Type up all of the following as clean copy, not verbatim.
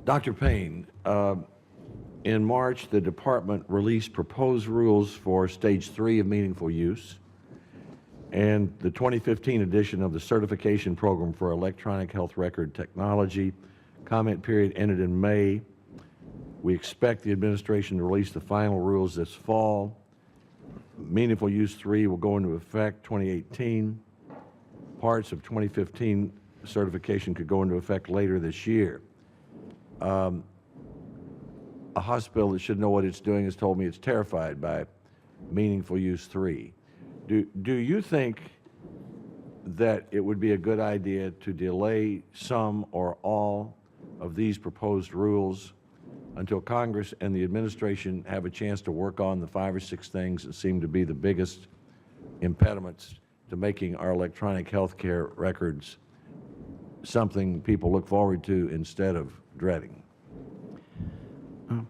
Dr. Payne, in March, the department released proposed rules for Stage 3 of meaningful use and the 2015 edition of the certification program for electronic health record technology. Comment period ended in May. We expect the administration to release the final rules this fall. Meaningful Use 3 will go into effect 2018. Parts of 2015 certification could go into effect later this year. A hospital that should know what it's doing has told me it's terrified by Meaningful Use 3. Do you think that it would be a good idea to delay some or all of these proposed rules until Congress and the administration have a chance to work on the 5 or 6 things that seem to be the biggest impediments to making our electronic health care records something people look forward to instead of dreading?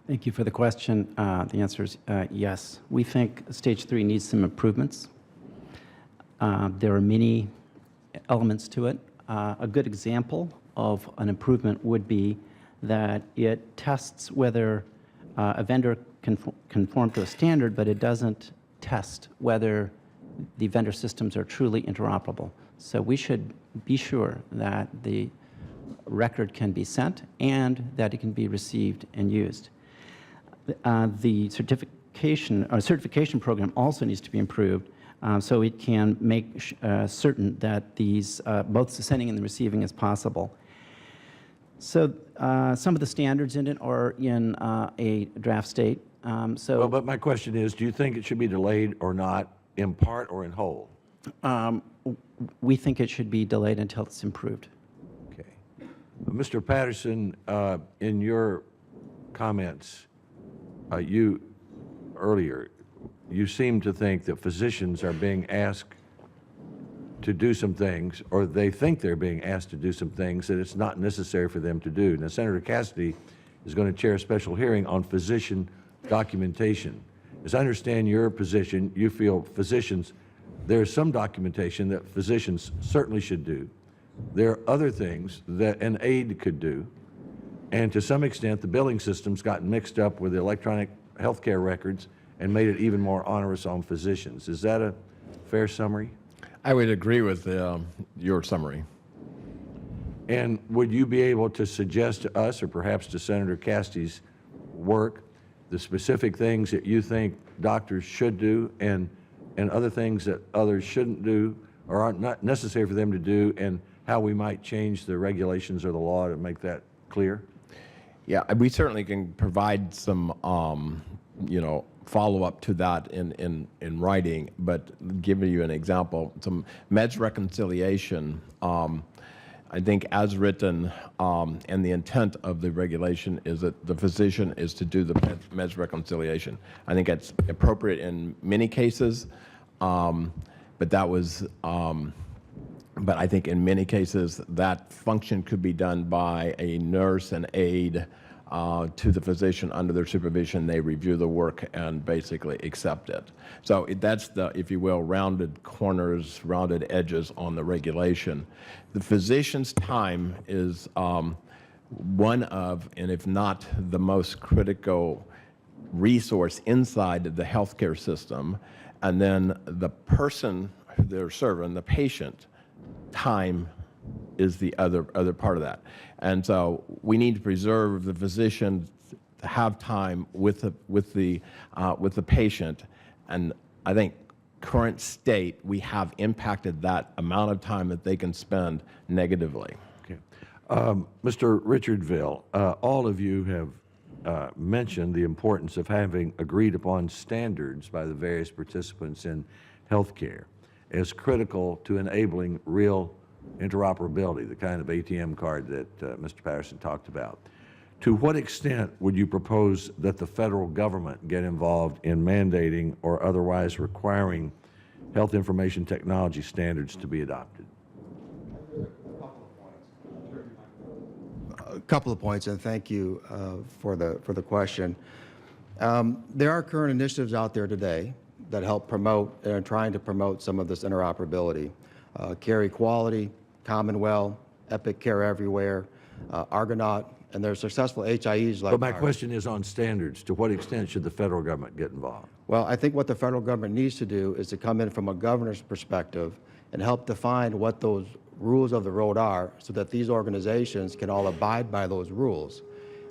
Thank you for the question. The answer is yes. We think Stage 3 needs some improvements. There are many elements to it. A good example of an improvement would be that it tests whether a vendor can conform to a standard, but it doesn't test whether the vendor systems are truly interoperable. So we should be sure that the record can be sent and that it can be received and used. The certification program also needs to be improved so it can make certain that these both the sending and the receiving is possible. So some of the standards in it are in a draft state. Well, but my question is, do you think it should be delayed or not, in part or in whole? We think it should be delayed until it's improved. Okay. Mr. Patterson, in your comments, earlier, you seem to think that physicians are being asked to do some things, or they think they're being asked to do some things that it's not necessary for them to do. Now, Senator Cassidy is going to chair a special hearing on physician documentation. As I understand your position, you feel physicians, there's some documentation that physicians certainly should do. There are other things that an aide could do, and to some extent, the billing system's gotten mixed up with the electronic healthcare records and made it even more onerous on physicians. Is that a fair summary? I would agree with your summary. And would you be able to suggest to us, or perhaps to Senator Cassidy's work, the specific things that you think doctors should do and other things that others shouldn't do or aren't not necessary for them to do, and how we might change the regulations or the law to make that clear? Yeah, we certainly can provide some, follow-up to that in writing, but giving you an example, some meds reconciliation, I think as written, and the intent of the regulation is that the physician is to do the meds reconciliation. I think it's appropriate in many cases, but that was, but I think in many cases that function could be done by a nurse and aide to the physician under their supervision. They review the work and basically accept it. So that's the, if you will, rounded corners, rounded edges on the regulation. The physician's time is one of, and if not the most critical resource inside the healthcare system. And then the person they're serving, the patient, time is the other part of that. And so we need to preserve the physician to have time with the patient. And I think current state, we have impacted that amount of time that they can spend negatively. Okay. Mr. Richardville, all of you have mentioned the importance of having agreed upon standards by the various participants in healthcare as critical to enabling real interoperability, the kind of ATM card that Mr. Patterson talked about. To what extent would you propose that the federal government get involved in mandating or otherwise requiring health information technology standards to be adopted? A couple of points, and thank you for the question. There are current initiatives out there today that help promote and are trying to promote some of this interoperability. Care Equality, Commonwealth, Epic Care Everywhere, Argonaut, and there are successful HIEs like But my ours. question is on standards. To what extent should the federal government get involved? Well, I think what the federal government needs to do is to come in from a governor's perspective and help define what those rules of the road are so that these organizations can all abide by those rules.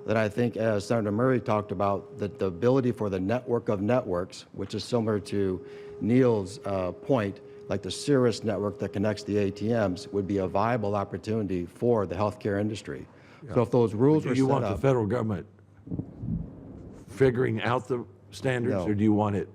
Then I think, as Senator Murray talked about, that the ability for the network of networks, which is similar to Neil's point, like the Cirrus network that connects the ATMs, would be a viable opportunity for the healthcare industry. So if those rules Do were you set want the up, federal government figuring out the standards, No. or do you want it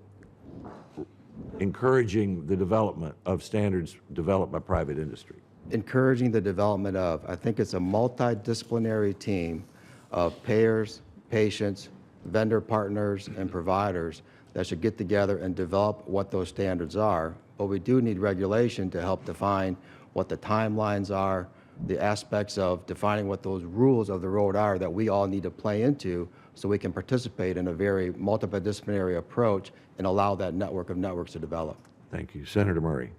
encouraging the development of standards developed by private industry? encouraging the development of, I think it's a multidisciplinary team of payers, patients, vendor partners, and providers that should get together and develop what those standards are. But we do need regulation to help define what the timelines are, the aspects of defining what those rules of the road are that we all need to play into so we can participate in a very multidisciplinary approach and allow that network of networks to develop. Thank you. Senator Murray.